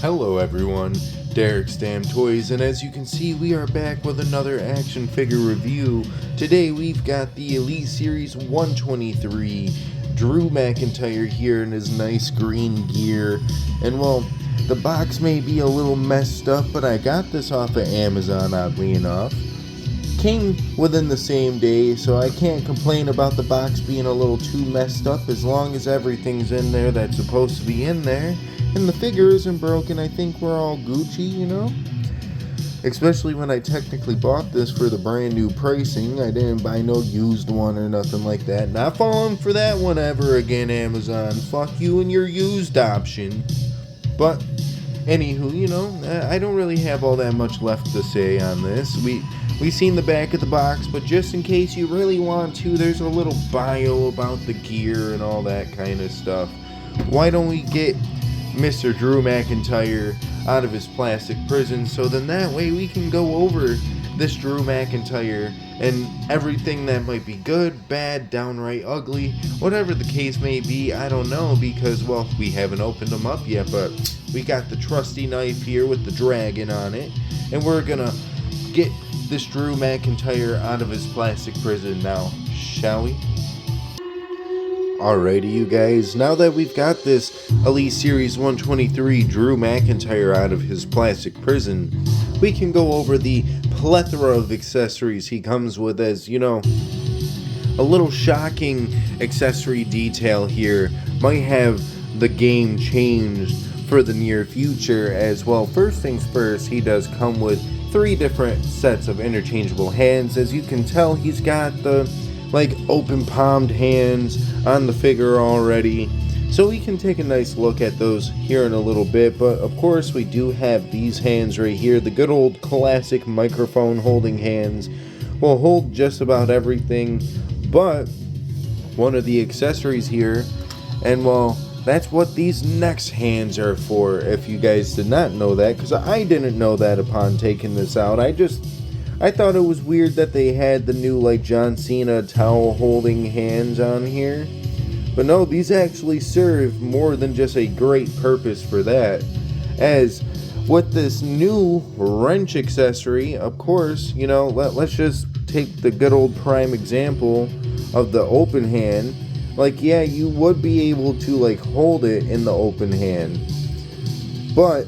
Hello everyone, Derek's Damn Toys, and as you can see, we are back with another action figure review. Today we've got the Elite Series 123 Drew McIntyre here in his nice green gear. And well, the box may be a little messed up, but I got this off of Amazon, oddly enough. Came within the same day, so I can't complain about the box being a little too messed up as long as everything's in there that's supposed to be in there. And the figure isn't broken. I think we're all Gucci, you know? Especially when I technically bought this for the brand new pricing. I didn't buy no used one or nothing like that. Not falling for that one ever again, Amazon. Fuck you and your used option. But, anywho, you know, I don't really have all that much left to say on this. We seen the back of the box, but just in case you really want to, there's a little bio about the gear and all that kind of stuff. Why don't we get Mr. Drew McIntyre out of his plastic prison, so then that way we can go over this Drew McIntyre and everything that might be good, bad, downright ugly, whatever the case may be. I don't know, because, well, we haven't opened them up yet, but we got the trusty knife here with the dragon on it, and we're gonna get this Drew McIntyre out of his plastic prison now, shall we? Alrighty, you guys, now that we've got this Elite Series 123 Drew McIntyre out of his plastic prison, we can go over the plethora of accessories he comes with. As you know, a little shocking accessory detail here might have the game changed for the near future as well. First things first, he does come with 3 different sets of interchangeable hands. As you can tell, he's got the open palmed hands on the figure already, so we can take a nice look at those here in a little bit. But of course we do have these hands right here. The good old classic microphone holding hands will hold just about everything but one of the accessories here, and well, that's what these next hands are for, if you guys did not know that, because I didn't know that upon taking this out. I thought it was weird that they had the new John Cena towel holding hands on here. But no, these actually serve more than just a great purpose for that. As with this new wrench accessory, of course, you know, let's just take the good old prime example of the open hand. Yeah, you would be able to hold it in the open hand, but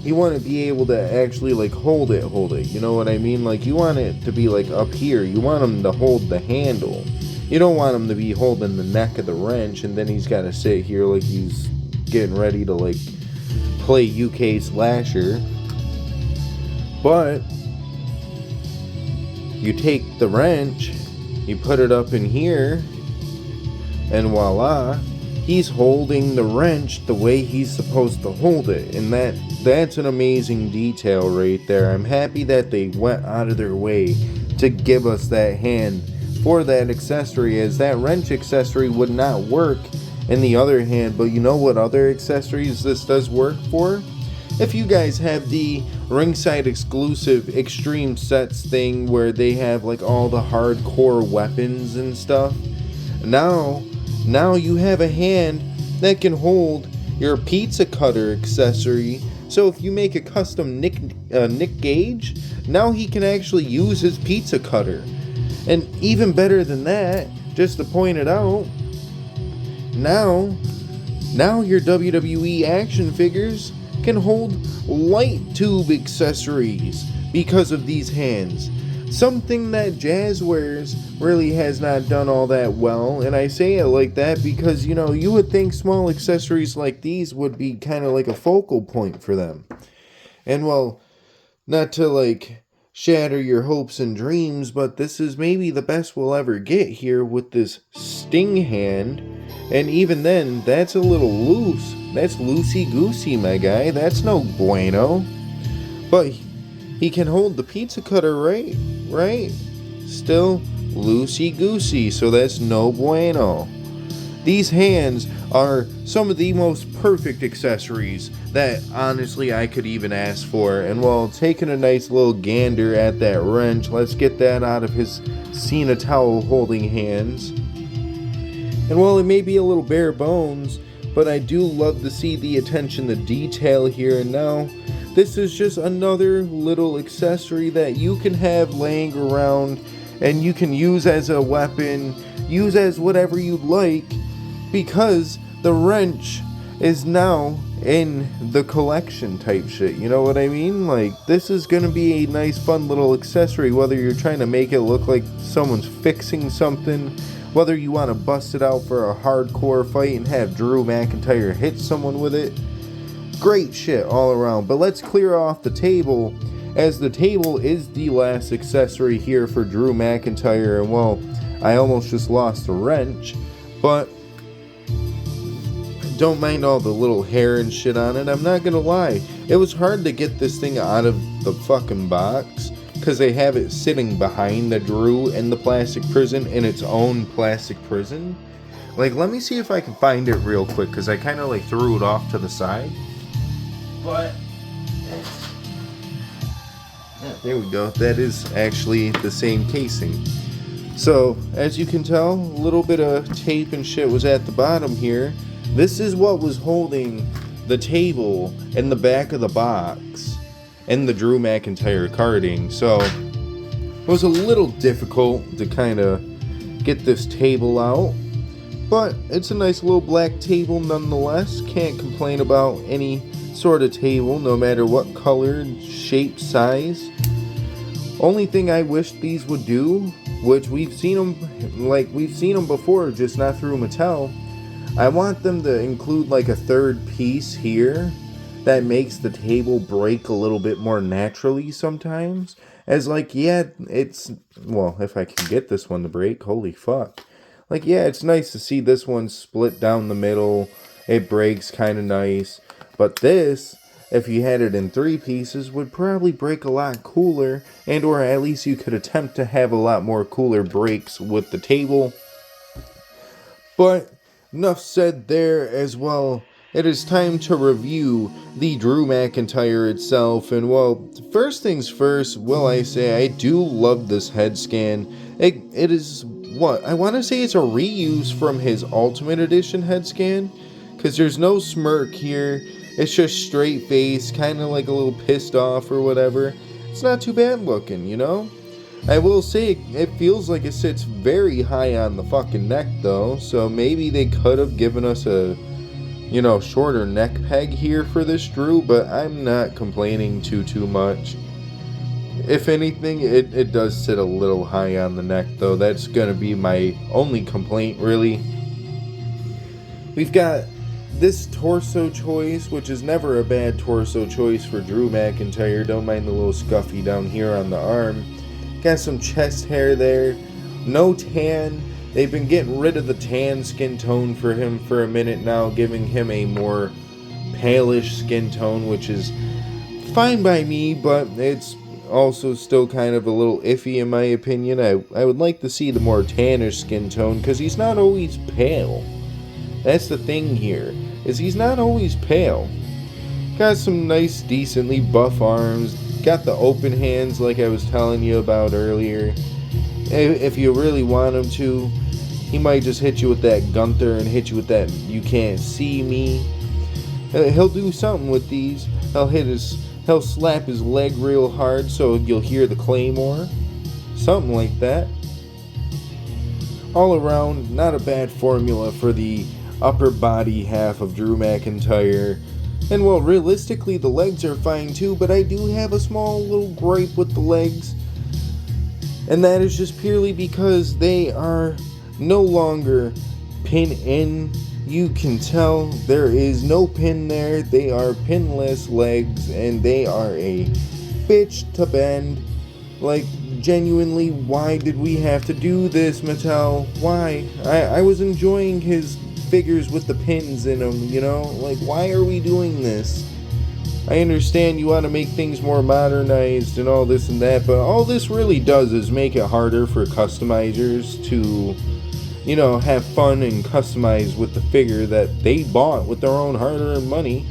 you want to be able to actually hold it, you know what I mean? You want it to be up here. You want him to hold the handle. You don't want him to be holding the neck of the wrench and then he's got to sit here like he's getting ready to play UK Slasher. But you take the wrench, you put it up in here, and voila, he's holding the wrench the way he's supposed to hold it. And that's an amazing detail right there. I'm happy that they went out of their way to give us that hand for that accessory, as that wrench accessory would not work in the other hand. But you know what other accessories this does work for? If you guys have the ringside exclusive extreme sets thing where they have all the hardcore weapons and stuff, now you have a hand that can hold your pizza cutter accessory. So if you make a custom Nick Gage, now he can actually use his pizza cutter. And even better than that, just to point it out, now your WWE action figures can hold light tube accessories because of these hands. Something that Jazzwares really has not done all that well, and I say it like that because, you know, you would think small accessories like these would be kind of like a focal point for them. And well, not to shatter your hopes and dreams, but this is maybe the best we'll ever get here with this Sting hand. And even then, that's a little loose. That's loosey-goosey, my guy. That's no bueno. But he can hold the pizza cutter, right? Still loosey-goosey, so that's no bueno. These hands are some of the most perfect accessories that honestly I could even ask for. And while taking a nice little gander at that wrench, let's get that out of his Cena towel holding hands. And while it may be a little bare bones, but I do love to see the attention to detail here. And now this is just another little accessory that you can have laying around and you can use as a weapon, use as whatever you'd like, because the wrench is now in the collection type shit. You know what I mean? Like, this is gonna be a nice fun little accessory, whether you're trying to make it look like someone's fixing something, whether you want to bust it out for a hardcore fight and have Drew McIntyre hit someone with it. Great shit all around. But let's clear off the table, as the table is the last accessory here for Drew McIntyre. And well, I almost just lost the wrench, but don't mind all the little hair and shit on it. I'm not gonna lie, it was hard to get this thing out of the fucking box, because they have it sitting behind the Drew in the plastic prison, in its own plastic prison. Like, let me see if I can find it real quick, because I kind of like threw it off to the side. But yeah, there we go. That is actually the same casing. So, as you can tell, a little bit of tape and shit was at the bottom here. This is what was holding the table in the back of the box and the Drew McIntyre carding. So, it was a little difficult to kind of get this table out. But it's a nice little black table nonetheless. Can't complain about any sort of table, no matter what color, shape, size. Only thing I wish these would do, which we've seen them before, just not through Mattel. I want them to include like a third piece here that makes the table break a little bit more naturally sometimes. As like, yeah, it's, well, if I can get this one to break, holy fuck. Like, yeah, it's nice to see this one split down the middle. It breaks kind of nice. But this, if you had it in 3 pieces, would probably break a lot cooler, and or at least you could attempt to have a lot more cooler breaks with the table. But enough said there as well. It is time to review the Drew McIntyre itself. And well, first things first, will I say I do love this head scan. It is, what, I want to say it's a reuse from his Ultimate Edition head scan, because there's no smirk here. It's just straight face, kind of like a little pissed off or whatever. It's not too bad looking, you know? I will say, it feels like it sits very high on the fucking neck, though. So maybe they could have given us a, you know, shorter neck peg here for this Drew. But I'm not complaining too much. If anything, it does sit a little high on the neck, though. That's going to be my only complaint, really. We've got this torso choice, which is never a bad torso choice for Drew McIntyre. Don't mind the little scuffy down here on the arm. Got some chest hair there. No tan. They've been getting rid of the tan skin tone for him for a minute now, giving him a more palish skin tone, which is fine by me, but it's also still kind of a little iffy in my opinion. I would like to see the more tannish skin tone, because he's not always pale. That's the thing here, is he's not always pale. Got some nice, decently buff arms. Got the open hands like I was telling you about earlier. If you really want him to, he might just hit you with that Gunther and hit you with that "you can't see me." He'll do something with these. He'll slap his leg real hard so you'll hear the Claymore. Something like that. All around, not a bad formula for the upper body half of Drew McIntyre. And well, realistically, the legs are fine too, but I do have a small little gripe with the legs. And that is just purely because they are no longer pin in. You can tell there is no pin there. They are pinless legs, and they are a bitch to bend. Like, genuinely, why did we have to do this, Mattel? Why? I was enjoying his figures with the pins in them, you know? Like, why are we doing this? I understand you want to make things more modernized and all this and that, but all this really does is make it harder for customizers to, you know, have fun and customize with the figure that they bought with their own hard-earned money.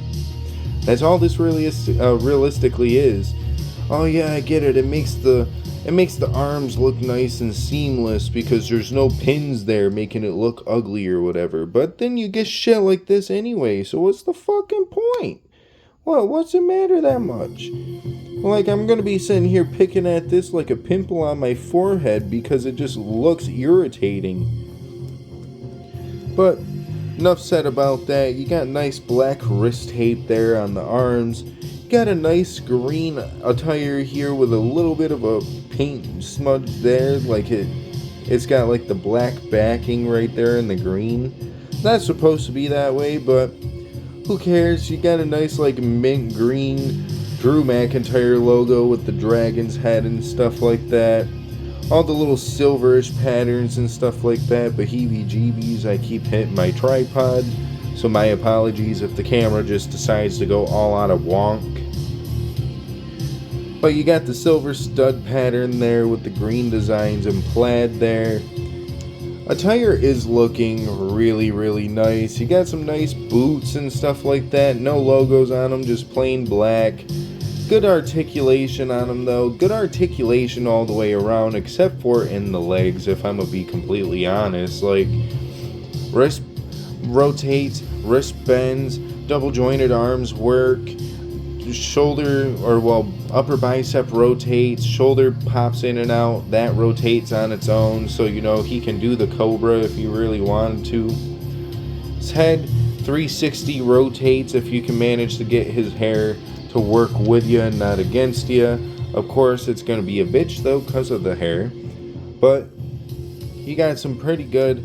That's all this really is, realistically is. oh yeah, I get it. It makes the arms look nice and seamless because there's no pins there making it look ugly or whatever. But then you get shit like this anyway, so what's the fucking point? What's it matter that much? Like, I'm gonna be sitting here picking at this like a pimple on my forehead because it just looks irritating. But enough said about that. You got nice black wrist tape there on the arms. You got a nice green attire here with a little bit of a paint smudge there. Like it's got like the black backing right there in the green. Not supposed to be that way, but who cares? You got a nice like mint green Drew McIntyre logo with the dragon's head and stuff like that. All the little silverish patterns and stuff like that, but heebie-jeebies, I keep hitting my tripod, so my apologies if the camera just decides to go all out of wonk. But you got the silver stud pattern there with the green designs and plaid there. Attire is looking really, really nice. You got some nice boots and stuff like that. No logos on them, just plain black. Good articulation on them though. Good articulation all the way around, except for in the legs, if I'm gonna be completely honest. Like, wrist rotates, wrist bends, double jointed arms work, shoulder, upper bicep rotates, shoulder pops in and out, that rotates on its own, so you know he can do the cobra if you really wanted to. His head 360 rotates if you can manage to get his hair to work with you and not against you. Of course it's going to be a bitch though because of the hair, but you got some pretty good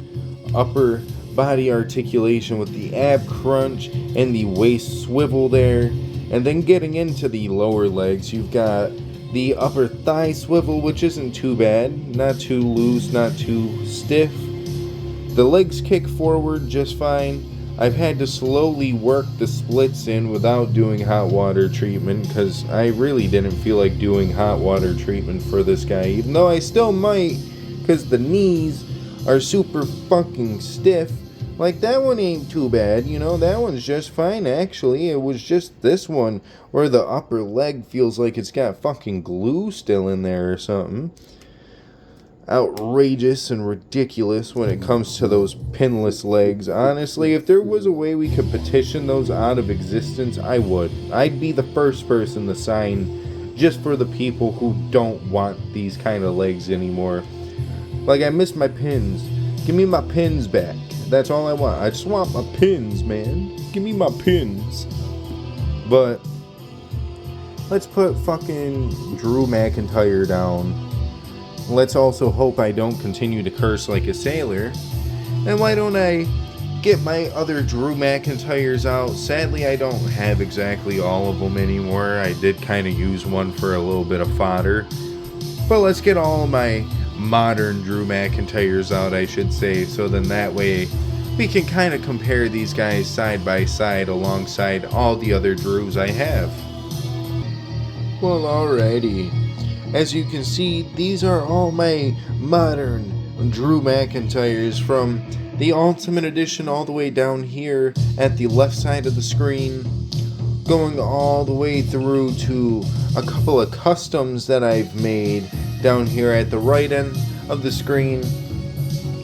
upper body articulation with the ab crunch and the waist swivel there. And then getting into the lower legs, you've got the upper thigh swivel, which isn't too bad, not too loose, not too stiff. The legs kick forward just fine. I've had to slowly work the splits in without doing hot water treatment because I really didn't feel like doing hot water treatment for this guy, even though I still might because the knees are super fucking stiff. Like, that one ain't too bad, you know, that one's just fine, actually. It was just this one where the upper leg feels like it's got fucking glue still in there or something. Outrageous and ridiculous when it comes to those pinless legs. Honestly, if there was a way we could petition those out of existence, I would. I'd be the first person to sign just for the people who don't want these kind of legs anymore. Like, I miss my pins. Give me my pins back. That's all I want. I just want my pins, man. Give me my pins. But let's put fucking Drew McIntyre down. Let's also hope I don't continue to curse like a sailor. And why don't I get my other Drew McIntyres out? Sadly, I don't have exactly all of them anymore. I did kind of use one for a little bit of fodder. But let's get all of my modern Drew McIntyres out, I should say, so then that way we can kind of compare these guys side by side alongside all the other Drews I have. Well, alrighty. As you can see, these are all my modern Drew McIntyres from the Ultimate Edition all the way down here at the left side of the screen, going all the way through to a couple of customs that I've made down here at the right end of the screen.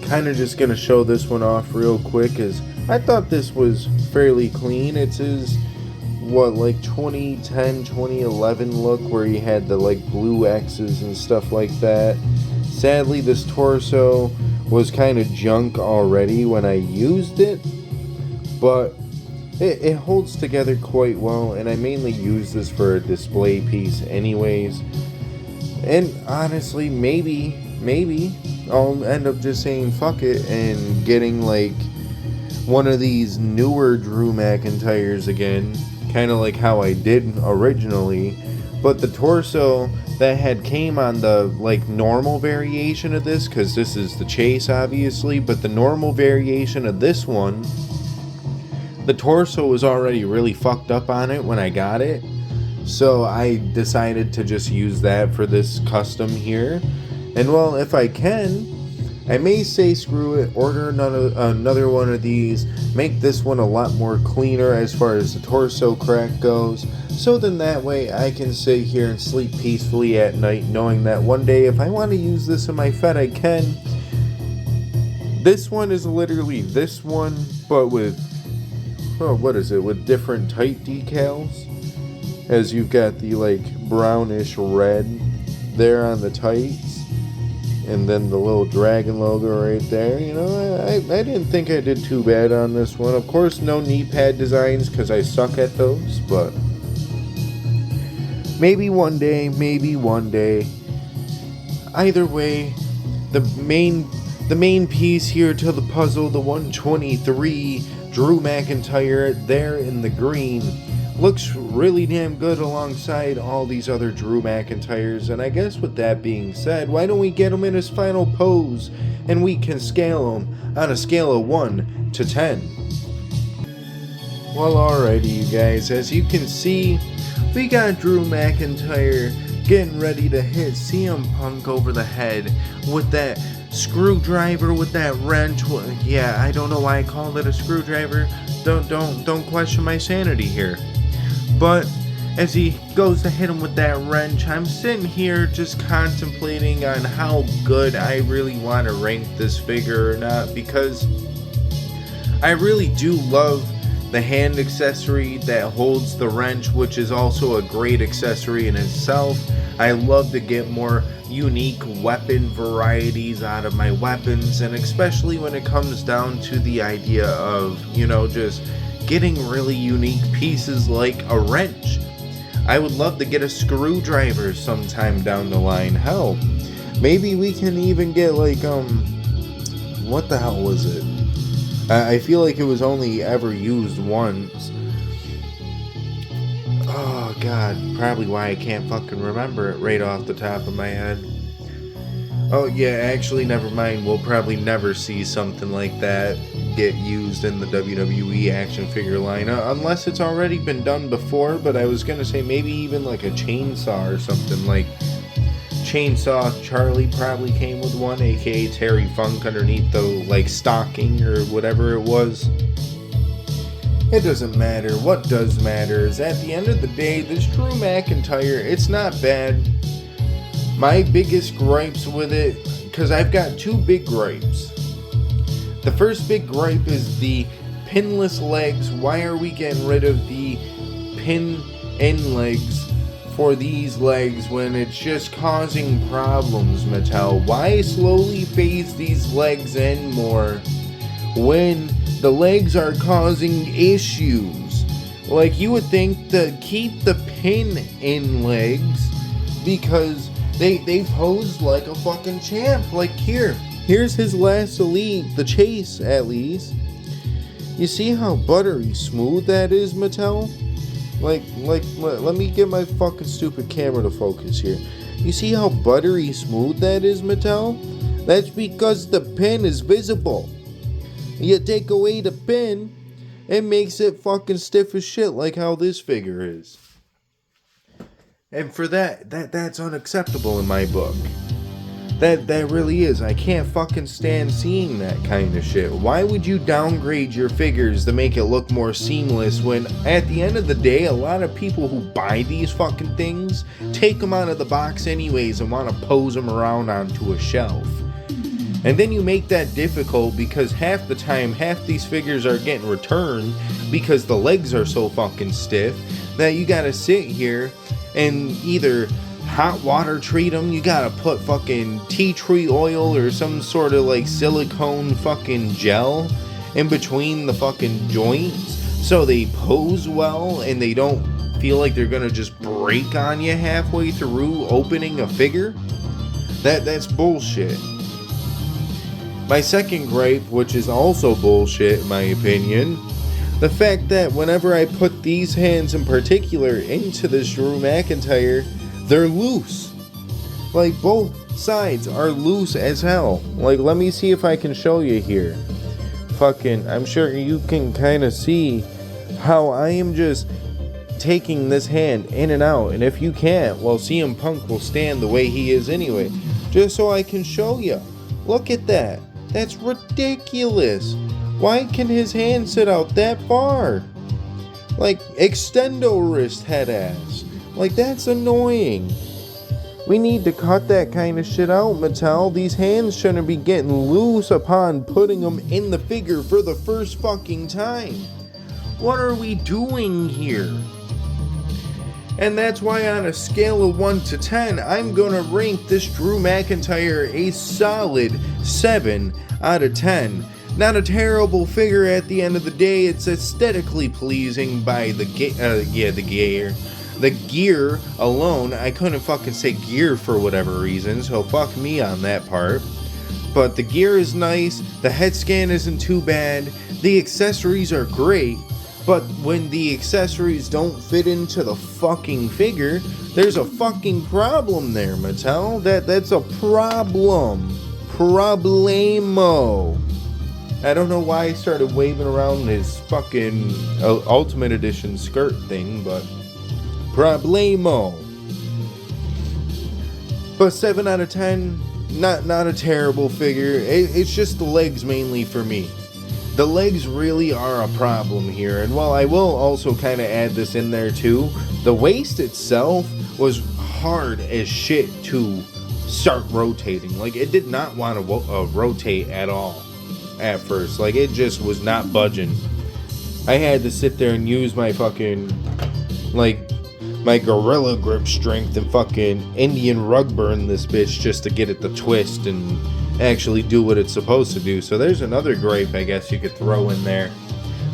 Kind of just gonna show this one off real quick, as I thought this was fairly clean. It's his like 2010 2011 look where he had the like blue X's and stuff like that. Sadly, this torso was kind of junk already when I used it, but it holds together quite well, and I mainly use this for a display piece anyways. And honestly, maybe I'll end up just saying fuck it and getting like one of these newer Drew McIntyres again, kind of like how I did originally. But the torso that had came on the like normal variation of this, because this is the chase obviously, but the normal variation of this one, the torso was already really fucked up on it when I got it. So I decided to just use that for this custom here. And well, if I can, I may say screw it, order another one of these, make this one a lot more cleaner as far as the torso crack goes, so then that way I can sit here and sleep peacefully at night knowing that one day if I want to use this in my Fed I can. This one is literally this one, but with, with different type decals. As you've got the like brownish red there on the tights, and then the little dragon logo right there. You know, I didn't think I did too bad on this one. Of course, no knee pad designs because I suck at those, but maybe one day. Either way, the main piece here to the puzzle, the 123 Drew McIntyre there in the green, looks really damn good alongside all these other Drew McIntyres. And I guess with that being said, why don't we get him in his final pose and we can scale him on a scale of 1 to 10. Well, alrighty you guys, as you can see, we got Drew McIntyre getting ready to hit CM Punk over the head with that screwdriver, with that wrench. Yeah, I don't know why I called it a screwdriver. Don't question my sanity here. But as he goes to hit him with that wrench, I'm sitting here just contemplating on how good I really want to rank this figure or not, because I really do love the hand accessory that holds the wrench, which is also a great accessory in itself. I love to get more unique weapon varieties out of my weapons, and especially when it comes down to the idea of, you know, just getting really unique pieces like a wrench. I would love to get a screwdriver sometime down the line. Hell, maybe we can even get like, what the hell was it? I feel like it was only ever used once. Oh god, probably why I can't fucking remember it right off the top of my head. Oh yeah, actually never mind, we'll probably never see something like that get used in the WWE action figure line, unless it's already been done before. But I was gonna say maybe even like a chainsaw or something, like Chainsaw Charlie probably came with one, aka Terry Funk, underneath the like stocking or whatever it was. It doesn't matter. What does matter is at the end of the day, this Drew McIntyre, it's not bad. My biggest gripes with it, because I've got two big gripes. The first big gripe is the pinless legs. Why are we getting rid of the pin end legs for these legs when it's just causing problems, Mattel? Why slowly phase these legs in more when the legs are causing issues? Like, you would think to keep the pin in legs because they pose like a fucking champ. Like, here's his last elite, the chase at least. You see how buttery smooth that is, Mattel? Like, let me get my fucking stupid camera to focus here. You see how buttery smooth that is, Mattel? That's because the pin is visible. You take away the pin, it makes it fucking stiff as shit, like how this figure is. And for that's unacceptable in my book. That really is. I can't fucking stand seeing that kind of shit. Why would you downgrade your figures to make it look more seamless when at the end of the day, a lot of people who buy these fucking things take them out of the box anyways and want to pose them around onto a shelf. And then you make that difficult because half the time, half these figures are getting returned because the legs are so fucking stiff that you gotta sit here and either hot water treat them, you gotta put fucking tea tree oil or some sort of like silicone fucking gel in between the fucking joints so they pose well and they don't feel like they're gonna just break on you halfway through opening a figure. That's bullshit. My second gripe, which is also bullshit in my opinion, the fact that whenever I put these hands in particular into this Drew McIntyre, they're loose. Like, both sides are loose as hell. Like, let me see if I can show you here. Fucking, I'm sure you can kind of see how I am just taking this hand in and out. And if you can't, well, CM Punk will stand the way he is anyway. Just so I can show you. Look at that. That's ridiculous. Why can his hand sit out that far? Like, extendo wrist head ass. Like, that's annoying. We need to cut that kind of shit out, Mattel. These hands shouldn't be getting loose upon putting them in the figure for the first fucking time. What are we doing here? And that's why on a scale of 1 to 10, I'm gonna rank this Drew McIntyre a solid 7 out of 10. Not a terrible figure at the end of the day. It's aesthetically pleasing by the gear alone. I couldn't fucking say gear for whatever reason, so fuck me on that part. But the gear is nice, the head scan isn't too bad, the accessories are great, but when the accessories don't fit into the fucking figure, there's a fucking problem there, Mattel. That's a problem. Problemo. I don't know why I started waving around his fucking Ultimate Edition skirt thing, but problemo. But 7 out of 10, not a terrible figure. It's just the legs mainly for me. The legs really are a problem here, and while I will also kind of add this in there too, the waist itself was hard as shit to start rotating. Like, it did not want to rotate at all at first. Like, it just was not budging. I had to sit there and use my fucking, like, my gorilla grip strength and fucking Indian rug burn this bitch just to get it to twist and actually do what it's supposed to do. So there's another gripe I guess you could throw in there.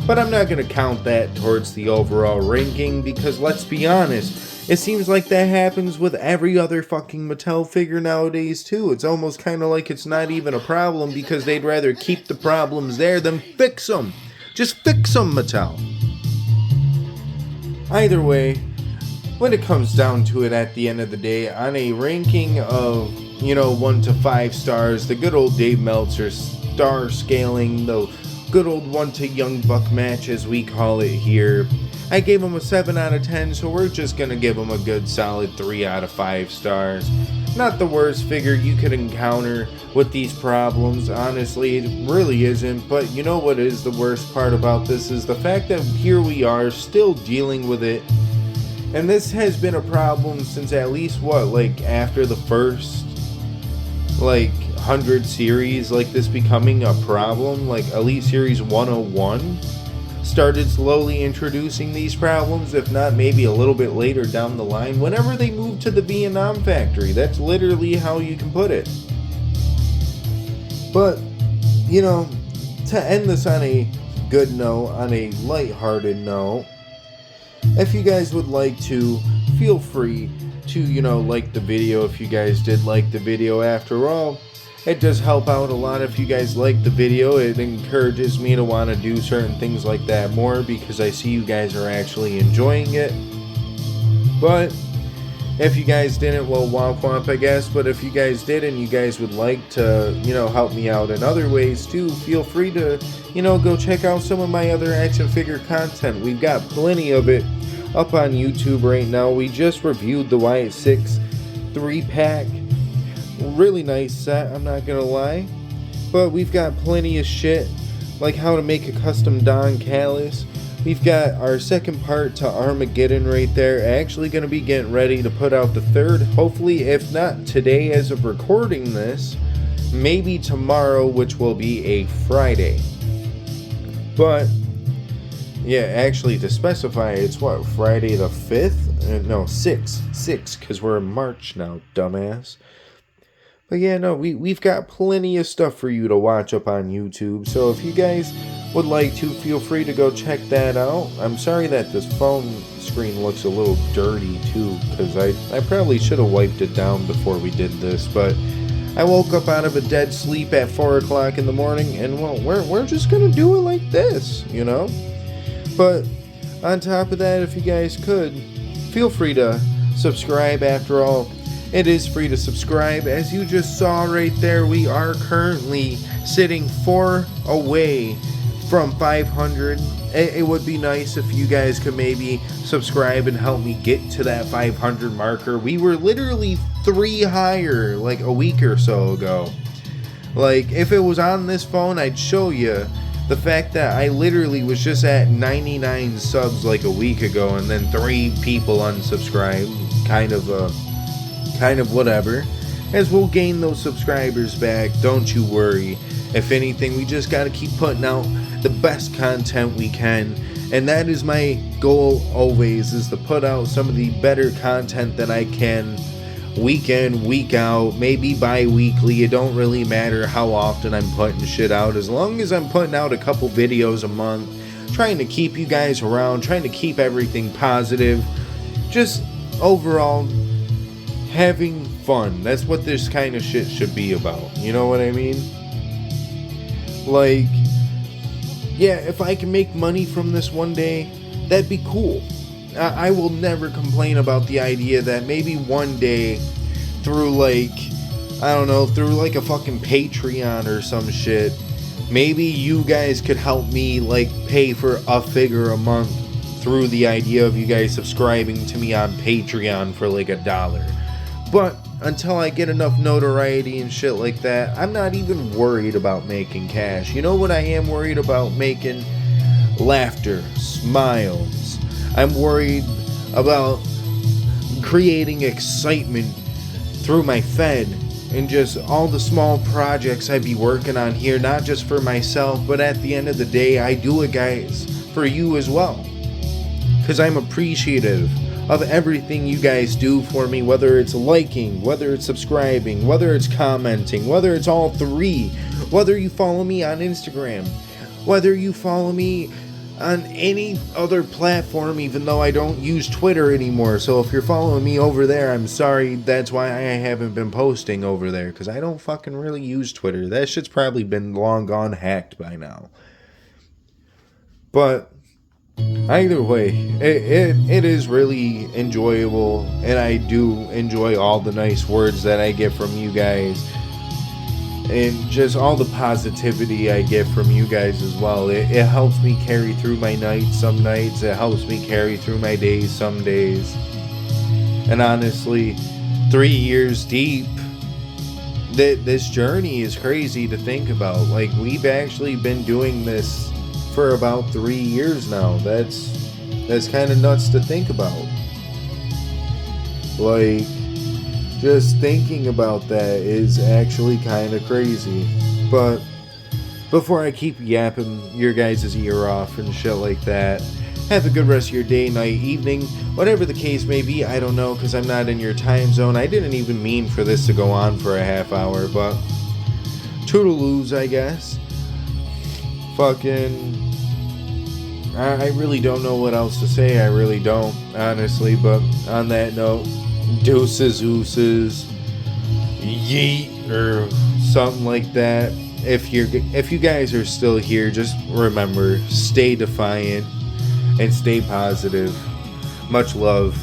But I'm not going to count that towards the overall ranking, because let's be honest, it seems like that happens with every other fucking Mattel figure nowadays too. It's almost kind of like it's not even a problem, because they'd rather keep the problems there than fix them. Just fix them, Mattel. Either way, when it comes down to it at the end of the day, on a ranking of, 1 to 5 stars, the good old Dave Meltzer star scaling, the good old 1 to Young Buck match as we call it here, I gave him a 7 out of 10, so we're just gonna give him a good solid 3 out of 5 stars. Not the worst figure you could encounter with these problems, honestly, it really isn't. But you know what is the worst part about this is the fact that here we are still dealing with it. And this has been a problem since at least after the first 100 series, this becoming a problem, Elite Series 101 started slowly introducing these problems, if not maybe a little bit later down the line, whenever they moved to the Vietnam factory. That's literally how you can put it. But, to end this on a good note, on a lighthearted note, if you guys would like to, feel free to, like the video if you guys did like the video. After all, it does help out a lot if you guys like the video. It encourages me to want to do certain things like that more, because I see you guys are actually enjoying it. But if you guys didn't, well, womp womp, I guess. But if you guys did and you guys would like to, help me out in other ways too, feel free to, go check out some of my other action figure content. We've got plenty of it up on YouTube right now. We just reviewed the Wyatt 6 3-pack. Really nice set, I'm not gonna lie. But we've got plenty of shit, like how to make a custom Don Callis. We've got our second part to Armageddon right there. Actually gonna be getting ready to put out the third. Hopefully, if not today as of recording this, maybe tomorrow, which will be a Friday. But yeah, actually, to specify, it's Friday the 5th? No, 6, because we're in March now, dumbass. But yeah, no, we've got plenty of stuff for you to watch up on YouTube, so if you guys would like to, feel free to go check that out. I'm sorry that this phone screen looks a little dirty too, because I probably should have wiped it down before we did this, but I woke up out of a dead sleep at 4 o'clock in the morning, and well, we're just gonna do it like this, But on top of that, if you guys could, feel free to subscribe. After all, it is free to subscribe. As you just saw right there, we are currently sitting 4 away from 500. It would be nice if you guys could maybe subscribe and help me get to that 500 marker. We were literally 3 higher a week or so ago. Like, if it was on this phone, I'd show you the fact that I literally was just at 99 subs like a week ago, and then 3 people unsubscribed. Kind of whatever. As we'll gain those subscribers back, don't you worry. If anything, we just gotta keep putting out the best content we can. And that is my goal always, is to put out some of the better content that I can. Week in, week out, maybe bi-weekly. It don't really matter how often I'm putting shit out, as long as I'm putting out a couple videos a month, trying to keep you guys around, trying to keep everything positive, just overall having fun. That's what this kind of shit should be about, you know what I mean? Like, yeah, if I can make money from this one day, that'd be cool. I will never complain about the idea that maybe one day through like, I don't know, through like a fucking Patreon or some shit, maybe you guys could help me like pay for a figure a month through the idea of you guys subscribing to me on Patreon for like $1. But until I get enough notoriety and shit like that, I'm not even worried about making cash. You know what I am worried about making? Laughter, smiles. I'm worried about creating excitement through my Fed and just all the small projects I be working on here, not just for myself, but at the end of the day, I do it, guys, for you as well. Because I'm appreciative of everything you guys do for me, whether it's liking, whether it's subscribing, whether it's commenting, whether it's all 3, whether you follow me on Instagram, whether you follow me on any other platform, even though I don't use Twitter anymore. So if you're following me over there, I'm sorry, that's why I haven't been posting over there, because I don't fucking really use Twitter. That shit's probably been long gone hacked by now. But either way, it is really enjoyable, and I do enjoy all the nice words that I get from you guys, and just all the positivity I get from you guys as well. It helps me carry through my nights some nights. It helps me carry through my days some days. And honestly, 3 years deep, this journey is crazy to think about. Like, we've actually been doing this for about 3 years now. That's kind of nuts to think about. Like, just thinking about that is actually kind of crazy. But before I keep yapping your guys' ear off and shit like that, have a good rest of your day, night, evening, whatever the case may be. I don't know, because I'm not in your time zone. I didn't even mean for this to go on for a half hour, but toodaloos, I guess. Fucking, I really don't know what else to say. I really don't, honestly. But on that note, deuces, ooses, yeet, or something like that. If you guys are still here, just remember, stay defiant and stay positive. Much love.